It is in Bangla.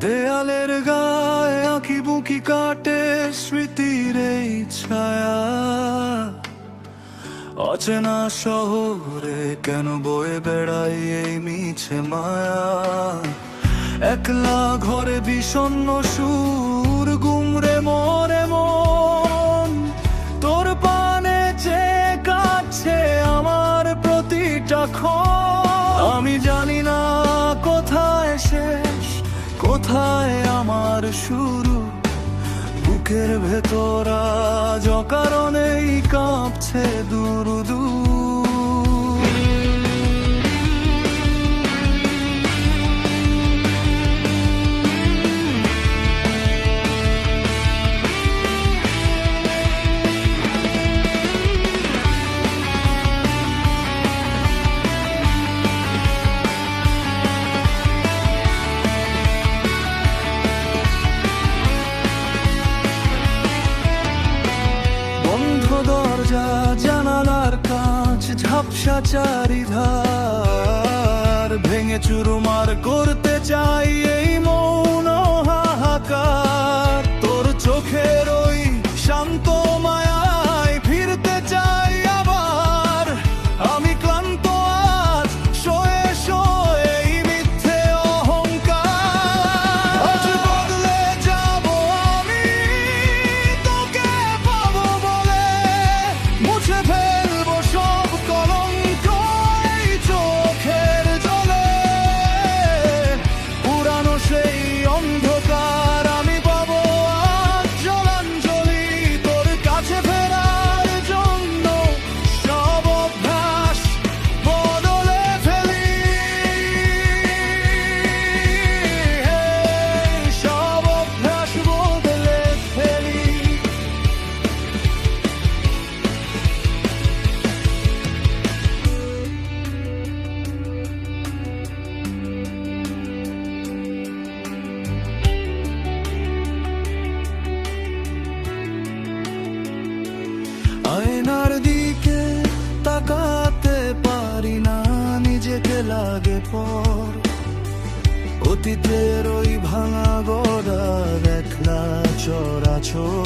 দেয়ালের গায়ে আঁকি বুকি কাটে স্মৃতির এই ছায়া। অচেনা শহরে কেন বয়ে বেড়াই এই মিছে মায়া। একলা ঘরে বিষণ্ণ সুর গুমরে মরে মন। তোর পানে চেয়ে কাটছে আমার প্রতিটা ক্ষণ। আমি জানি না কোথায় শেষ, কোথায় আমার শুরু। বুকের ভেতর আজ অকারণেই কাঁপছে দূর দূর। দরজা জানালার কাঁচ ঝাপসা চারিধার। ভেঙে চুরমার করতে চাই এই মৌন হাহাকার। তোর চোখের ওই শান্ত মায়ায় ফিরতে চাই আবার। আমি ক্লান্ত আজ শোয়ে শোয়ে এই মিথ্যে অহংকার। আজ বদলে যাব আমি তোকে পাবো বলে। মুছে ফেলবো সব কলঙ্ক এই চোখের জলে। পুরানো সেই অন্ধকার আমি পাবো আজ জলাঞ্জলি। তোর কাছে ফেরার জন্য সব অভ্যাস বদলে ফেলি। সব অভ্যাস বদলে ফেলি। আয়নার দিকে তাকাতে পারি না, নিজেকে লাগে পর। অতীতের ওই ভাঙা গড়া একলা চরাচর।